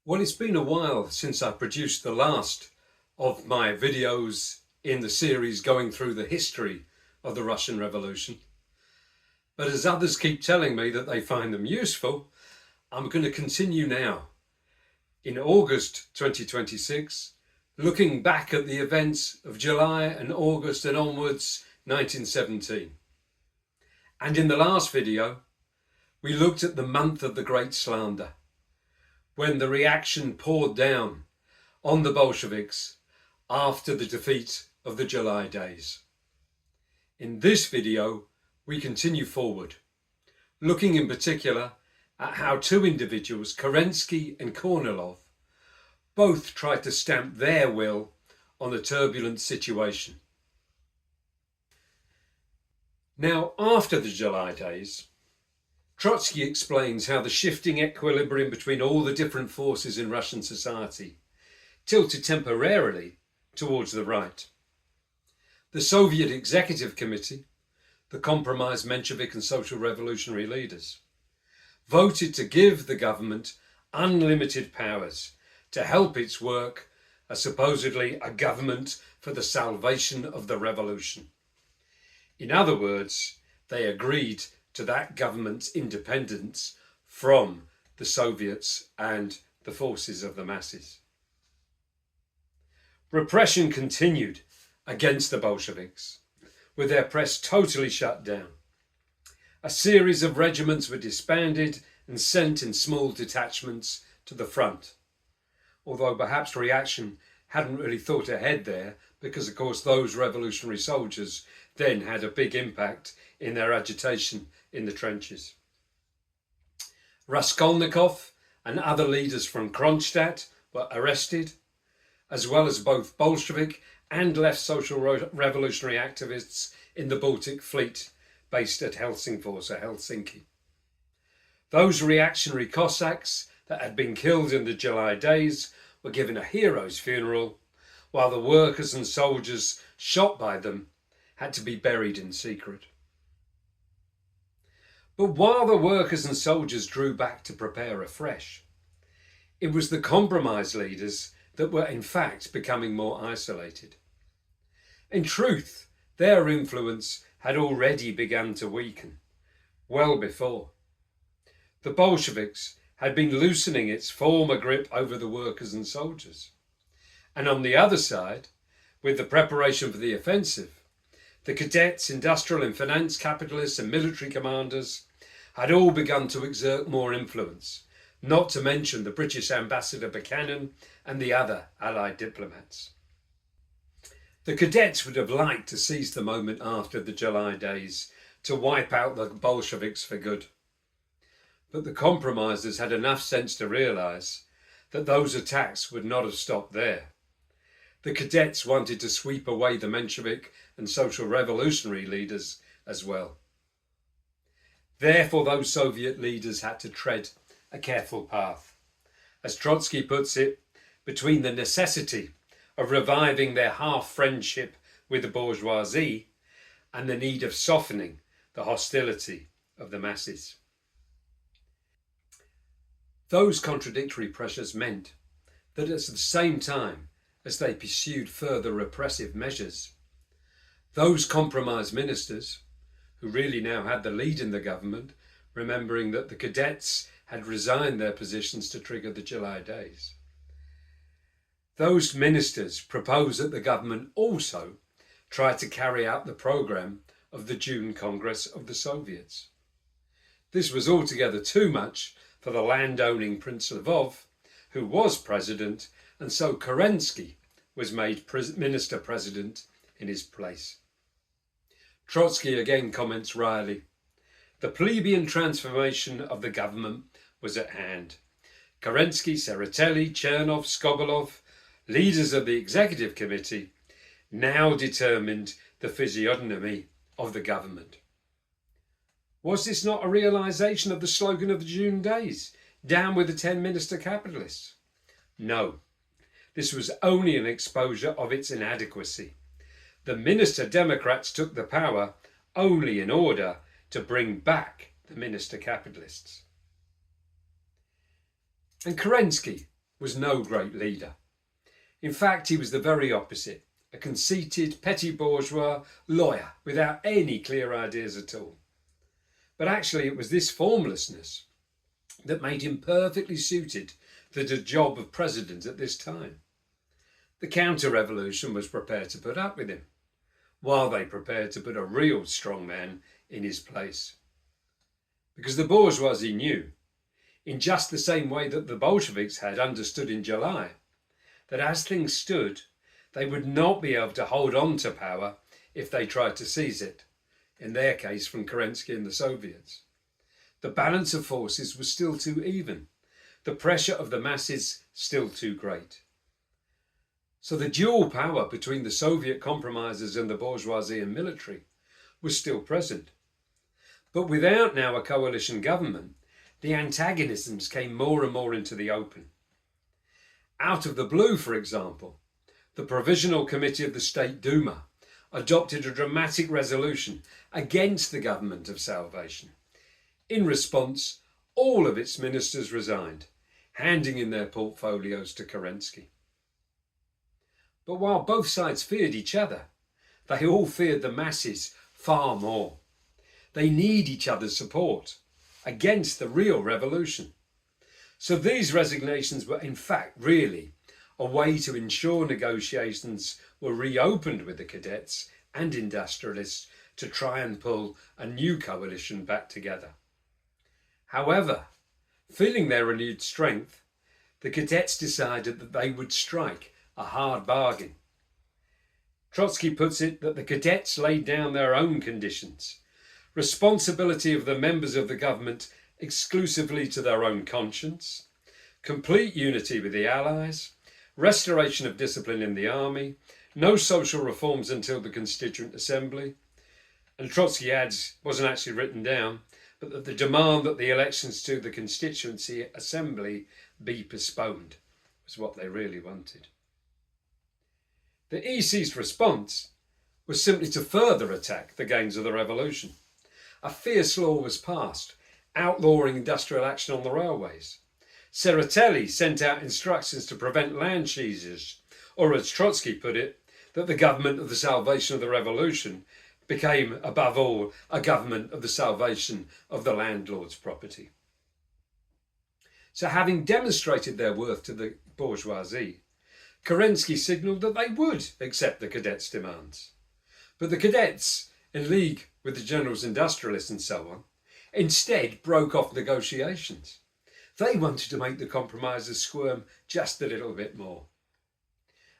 Well, it's been a while since I produced the last of my videos in the series going through the history of the Russian Revolution. But as others keep telling me that they find them useful, I'm going to continue now. In August 2026, looking back at the events of July and August and onwards 1917. And in the last video, we looked at the month of the Great Slander, when the reaction poured down on the Bolsheviks after the defeat of the July days. In this video, we continue forward, looking in particular at how two individuals, Kerensky and Kornilov, both tried to stamp their will on the turbulent situation. Now, after the July days, Trotsky explains how the shifting equilibrium between all the different forces in Russian society tilted temporarily towards the right. The Soviet Executive Committee, the compromised Menshevik and social revolutionary leaders, voted to give the government unlimited powers to help its work as supposedly a government for the salvation of the revolution. In other words, they agreed to that government's independence from the Soviets and the forces of the masses. Repression continued against the Bolsheviks, with their press totally shut down. A series of regiments were disbanded and sent in small detachments to the front, although perhaps reaction hadn't really thought ahead there, because of course those revolutionary soldiers then had a big impact in their agitation in the trenches. Raskolnikov and other leaders from Kronstadt were arrested, as well as both Bolshevik and left social revolutionary activists in the Baltic Fleet based at Helsingfors or Helsinki. Those reactionary Cossacks that had been killed in the July days were given a hero's funeral, while the workers and soldiers shot by them had to be buried in secret. But while the workers and soldiers drew back to prepare afresh, it was the compromise leaders that were in fact becoming more isolated. In truth, their influence had already begun to weaken, well before. The Bolsheviks had been loosening its former grip over the workers and soldiers. And on the other side, with the preparation for the offensive, the cadets, industrial and finance capitalists and military commanders had all begun to exert more influence, not to mention the British ambassador Buchanan and the other Allied diplomats. The cadets would have liked to seize the moment after the July days to wipe out the Bolsheviks for good. But the compromisers had enough sense to realise that those attacks would not have stopped there. The cadets wanted to sweep away the Menshevik and social revolutionary leaders as well. Therefore, those Soviet leaders had to tread a careful path. As Trotsky puts it, between the necessity of reviving their half-friendship with the bourgeoisie and the need of softening the hostility of the masses. Those contradictory pressures meant that at the same time as they pursued further repressive measures, those compromised ministers, who really now had the lead in the government, remembering that the cadets had resigned their positions to trigger the July days, those ministers proposed that the government also try to carry out the programme of the June Congress of the Soviets. This was altogether too much for the land-owning Prince Lvov, who was president, and so Kerensky was made minister-president in his place. Trotsky again comments wryly, "The plebeian transformation of the government was at hand. Kerensky, Tseretelli, Chernov, Skobelov, leaders of the Executive Committee, now determined the physiognomy of the government." Was this not a realisation of the slogan of the June days, "Down with the 10 minister capitalists"? No, this was only an exposure of its inadequacy. The minister Democrats took the power only in order to bring back the minister capitalists. And Kerensky was no great leader. In fact, he was the very opposite, a conceited, petty bourgeois lawyer without any clear ideas at all. But actually it was this formlessness that made him perfectly suited to the job of president at this time. The counter-revolution was prepared to put up with him, while they prepared to put a real strong man in his place. Because the bourgeoisie knew, in just the same way that the Bolsheviks had understood in July, that as things stood, they would not be able to hold on to power if they tried to seize it, in their case from Kerensky and the Soviets. The balance of forces was still too even, the pressure of the masses still too great. So the dual power between the Soviet compromisers and the bourgeoisie and military was still present. But without now a coalition government, the antagonisms came more and more into the open. Out of the blue, for example, the Provisional Committee of the State Duma adopted a dramatic resolution against the government of salvation. In response, all of its ministers resigned, handing in their portfolios to Kerensky. But while both sides feared each other, they all feared the masses far more. They need each other's support against the real revolution. So these resignations were in fact really a way to ensure negotiations were reopened with the cadets and industrialists to try and pull a new coalition back together. However, feeling their renewed strength, the cadets decided that they would strike a hard bargain. Trotsky puts it that the cadets laid down their own conditions: responsibility of the members of the government exclusively to their own conscience, complete unity with the Allies, restoration of discipline in the army, no social reforms until the Constituent Assembly, and Trotsky adds, wasn't actually written down, but that the demand that the elections to the Constituency Assembly be postponed was what they really wanted. The EC's response was simply to further attack the gains of the revolution. A fierce law was passed, outlawing industrial action on the railways. Tseretelli sent out instructions to prevent land seizures, or as Trotsky put it, that the government of the salvation of the revolution became, above all, a government of the salvation of the landlord's property. So having demonstrated their worth to the bourgeoisie, Kerensky signalled that they would accept the cadets' demands. But the cadets, in league with the generals, industrialists and so on, instead broke off negotiations. They wanted to make the compromisers squirm just a little bit more.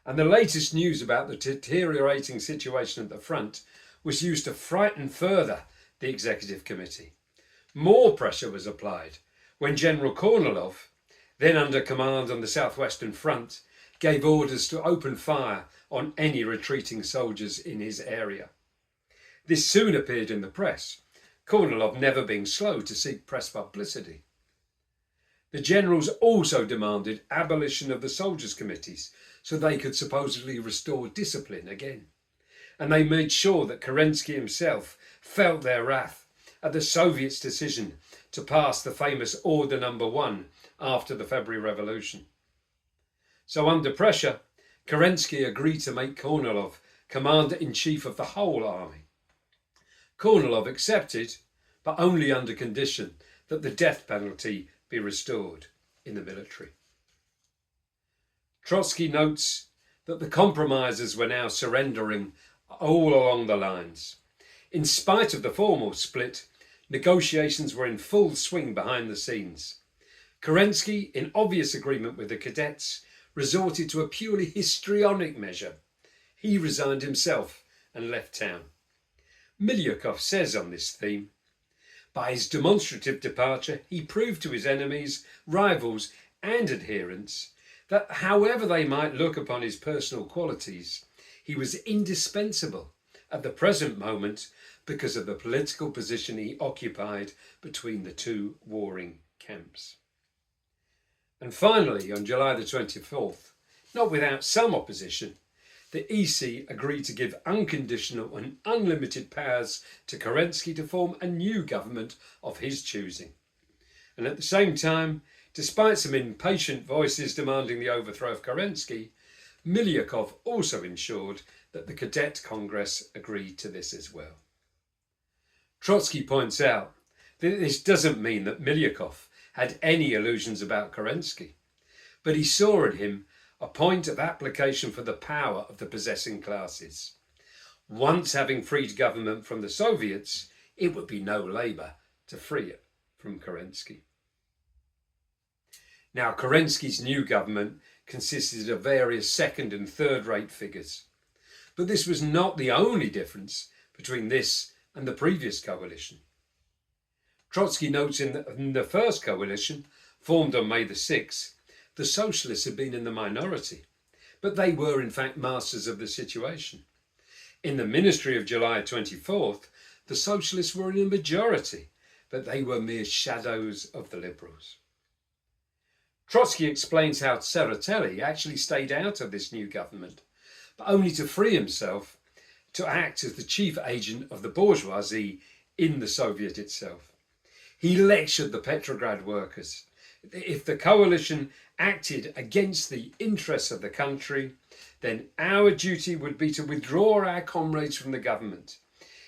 And the latest news about the deteriorating situation at the front was used to frighten further the Executive Committee. More pressure was applied when General Kornilov, then under command on the southwestern front, gave orders to open fire on any retreating soldiers in his area. This soon appeared in the press, Kornilov never being slow to seek press publicity. The generals also demanded abolition of the soldiers' committees so they could supposedly restore discipline again. And they made sure that Kerensky himself felt their wrath at the Soviets' decision to pass the famous Order No. 1 after the February Revolution. So under pressure, Kerensky agreed to make Kornilov commander-in-chief of the whole army. Kornilov accepted, but only under condition that the death penalty be restored in the military. Trotsky notes that the compromisers were now surrendering all along the lines. In spite of the formal split, negotiations were in full swing behind the scenes. Kerensky, in obvious agreement with the cadets, resorted to a purely histrionic measure. He resigned himself and left town. Milyukov says on this theme, by his demonstrative departure, he proved to his enemies, rivals and adherents that however they might look upon his personal qualities, he was indispensable at the present moment because of the political position he occupied between the two warring camps. And finally, on July the 24th, not without some opposition, the EC agreed to give unconditional and unlimited powers to Kerensky to form a new government of his choosing. And at the same time, Despite some impatient voices demanding the overthrow of Kerensky, Milyukov also ensured that the Cadet Congress agreed to this as well. Trotsky points out that this doesn't mean that Milyukov had any illusions about Kerensky, but he saw in him a point of application for the power of the possessing classes. Once having freed government from the Soviets, it would be no labour to free it from Kerensky. Now, Kerensky's new government consisted of various second and third-rate figures, but this was not the only difference between this and the previous coalition. Trotsky notes in the first coalition, formed on May the 6th, the socialists had been in the minority, but they were in fact masters of the situation. In the ministry of July 24th, the socialists were in a majority, but they were mere shadows of the liberals. Trotsky explains how Tsereteli actually stayed out of this new government, but only to free himself to act as the chief agent of the bourgeoisie in the Soviet itself. He lectured the Petrograd workers. If the coalition acted against the interests of the country, then our duty would be to withdraw our comrades from the government.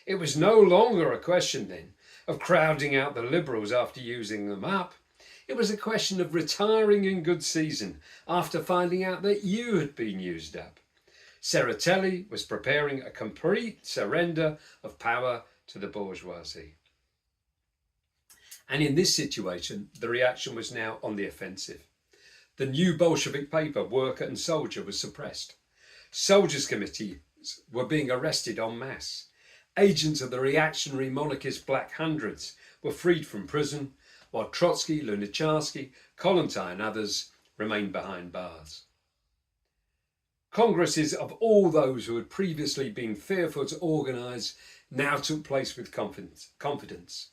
It was no longer a question then of crowding out the liberals after using them up. It was a question of retiring in good season after finding out that you had been used up. Tsereteli was preparing a complete surrender of power to the bourgeoisie. And in this situation, the reaction was now on the offensive. The new Bolshevik paper, Worker and Soldier, was suppressed. Soldiers' committees were being arrested en masse. Agents of the reactionary monarchist Black Hundreds were freed from prison, while Trotsky, Lunacharsky, Kollontai and others remained behind bars. Congresses of all those who had previously been fearful to organise now took place with confidence.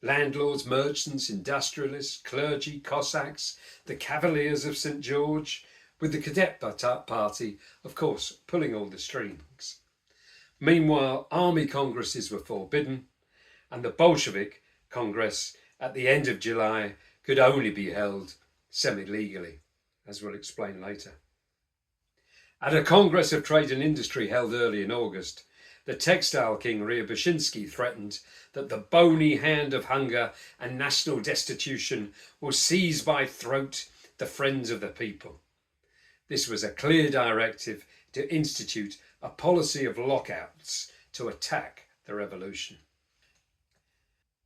Landlords, merchants, industrialists, clergy, Cossacks, the Cavaliers of St. George, with the Cadet Party, of course, pulling all the strings. Meanwhile, army congresses were forbidden, and the Bolshevik Congress at the end of July could only be held semi-legally, as we'll explain later. At a Congress of Trade and Industry held early in August, the textile king Ryabushinsky threatened that the bony hand of hunger and national destitution will seize by throat the friends of the people. This was a clear directive to institute a policy of lockouts to attack the revolution.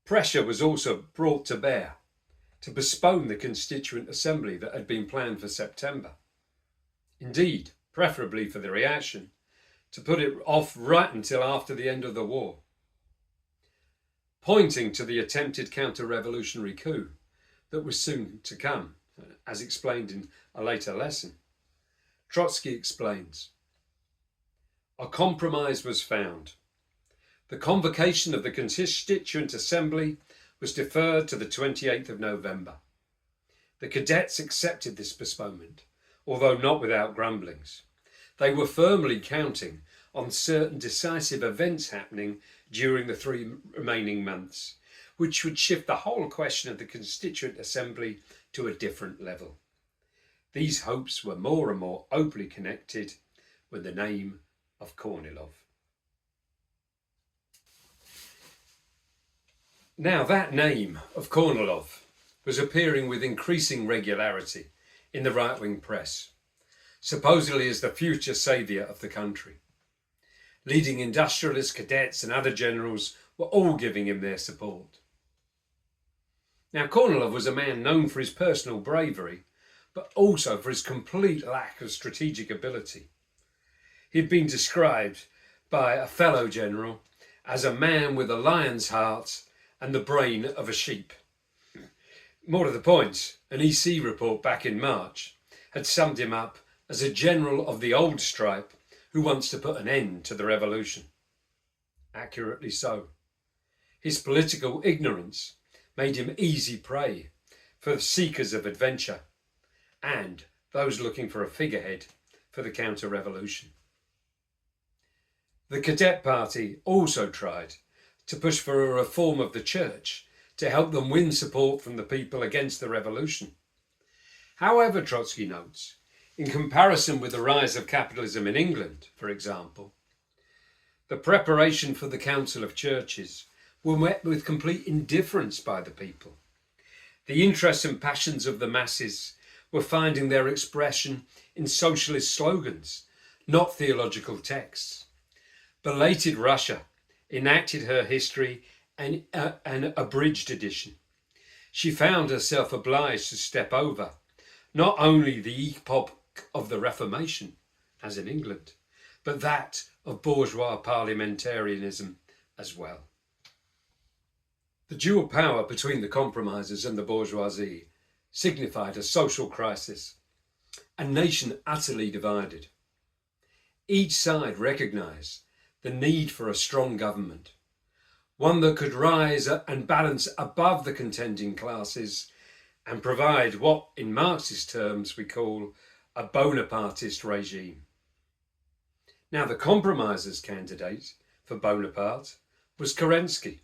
Pressure was also brought to bear to postpone the Constituent Assembly that had been planned for September. Indeed, preferably for the reaction, to put it off right until after the end of the war. Pointing to the attempted counter-revolutionary coup that was soon to come, as explained in a later lesson, Trotsky explains, "A compromise was found. The convocation of the Constituent Assembly was deferred to the 28th of November. The cadets accepted this postponement, although not without grumblings. They were firmly counting on certain decisive events happening during the 3 remaining months, which would shift the whole question of the Constituent Assembly to a different level. These hopes were more and more openly connected with the name of Kornilov." Now, that name of Kornilov was appearing with increasing regularity in the right-wing press, supposedly as the future saviour of the country. Leading industrialists, cadets and other generals were all giving him their support. Now, Kornilov was a man known for his personal bravery, but also for his complete lack of strategic ability. He'd been described by a fellow general as a man with a lion's heart and the brain of a sheep. More to the point, an EC report back in March had summed him up as a general of the old stripe who wants to put an end to the revolution. Accurately so. His political ignorance made him easy prey for seekers of adventure and those looking for a figurehead for the counter-revolution. The Cadet Party also tried to push for a reform of the church to help them win support from the people against the revolution. However, Trotsky notes, in comparison with the rise of capitalism in England, for example, the preparation for the Council of Churches were met with complete indifference by the people. The interests and passions of the masses were finding their expression in socialist slogans, not theological texts. Belated Russia enacted her history in an abridged edition. She found herself obliged to step over not only the epoch of the Reformation, as in England, but that of bourgeois parliamentarism as well. The dual power between the compromisers and the bourgeoisie signified a social crisis, a nation utterly divided. Each side recognised the need for a strong government, one that could rise and balance above the contending classes and provide what, in Marxist terms, we call a Bonapartist regime. Now, the compromisers' candidate for Bonaparte was Kerensky,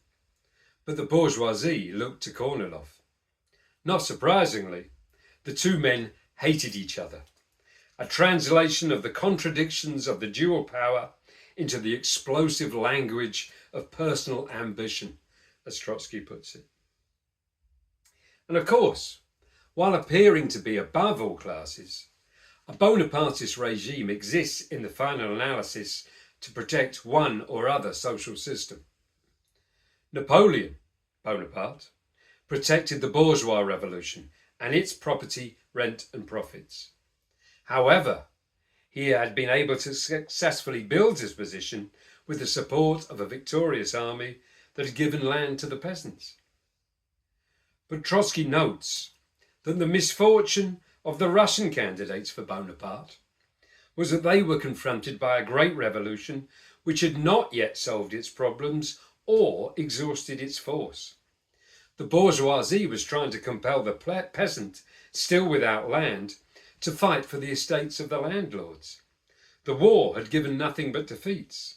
but the bourgeoisie looked to Kornilov. Not surprisingly, the two men hated each other, a translation of the contradictions of the dual power into the explosive language of personal ambition, as Trotsky puts it. And of course, while appearing to be above all classes, a Bonapartist regime exists in the final analysis to protect one or other social system. Napoleon Bonaparte protected the bourgeois revolution and its property, rent and profits. However, he had been able to successfully build his position with the support of a victorious army that had given land to the peasants. But Trotsky notes that the misfortune of the Russian candidates for Bonaparte was that they were confronted by a great revolution which had not yet solved its problems or exhausted its force. The bourgeoisie was trying to compel the peasant, still without land, to fight for the estates of the landlords. The war had given nothing but defeats.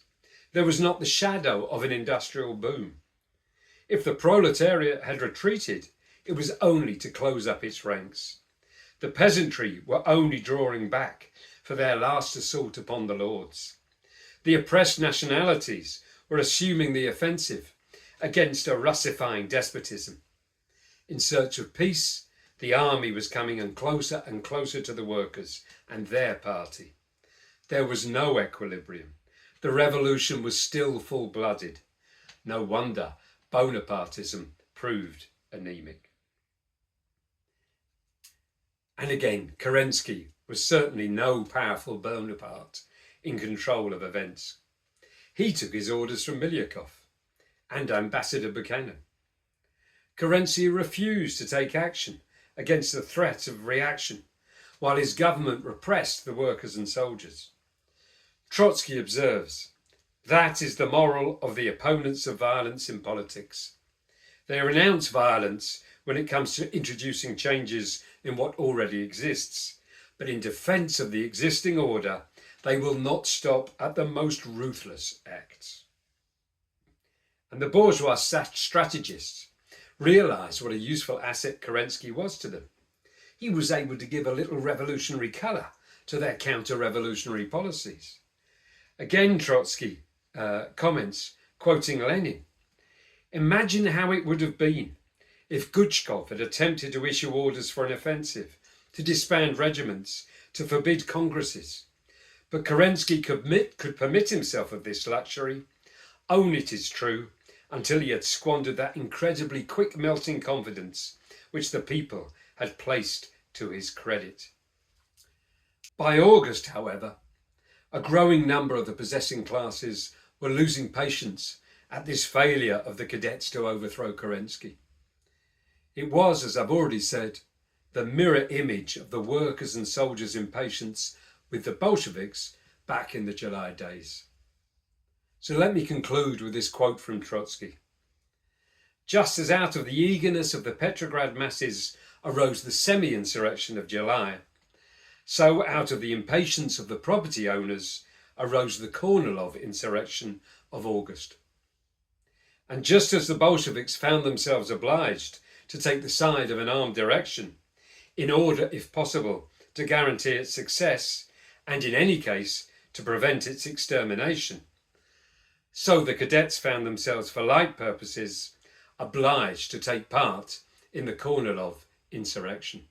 There was not the shadow of an industrial boom. If the proletariat had retreated, it was only to close up its ranks. The peasantry were only drawing back for their last assault upon the lords. The oppressed nationalities were assuming the offensive against a Russifying despotism. In search of peace, the army was coming and closer to the workers and their party. There was no equilibrium. The revolution was still full-blooded. No wonder Bonapartism proved anemic. And again, Kerensky was certainly no powerful Bonaparte in control of events. He took his orders from Milyakov and Ambassador Buchanan. Kerensky refused to take action against the threat of reaction, while his government repressed the workers and soldiers. Trotsky observes, that is the moral of the opponents of violence in politics. They renounce violence when it comes to introducing changes in what already exists, but in defence of the existing order, they will not stop at the most ruthless acts. And the bourgeois strategists realised what a useful asset Kerensky was to them. He was able to give a little revolutionary colour to their counter-revolutionary policies. Again, Trotsky comments, quoting Lenin, "Imagine how it would have been if Guchkov had attempted to issue orders for an offensive, to disband regiments, to forbid congresses. But Kerensky could permit himself of this luxury, only, it is true, until he had squandered that incredibly quick-melting confidence which the people had placed to his credit." By August, however, a growing number of the possessing classes were losing patience at this failure of the cadets to overthrow Kerensky. It was, as I've already said, the mirror image of the workers' and soldiers' impatience with the Bolsheviks back in the July days. So let me conclude with this quote from Trotsky. "Just as out of the eagerness of the Petrograd masses arose the semi-insurrection of July, so out of the impatience of the property owners arose the Kornilov insurrection of August. And just as the Bolsheviks found themselves obliged to take the side of an armed direction, in order, if possible, to guarantee its success, and in any case, to prevent its extermination. So the cadets found themselves, for like purposes, obliged to take part in the Kornilov insurrection.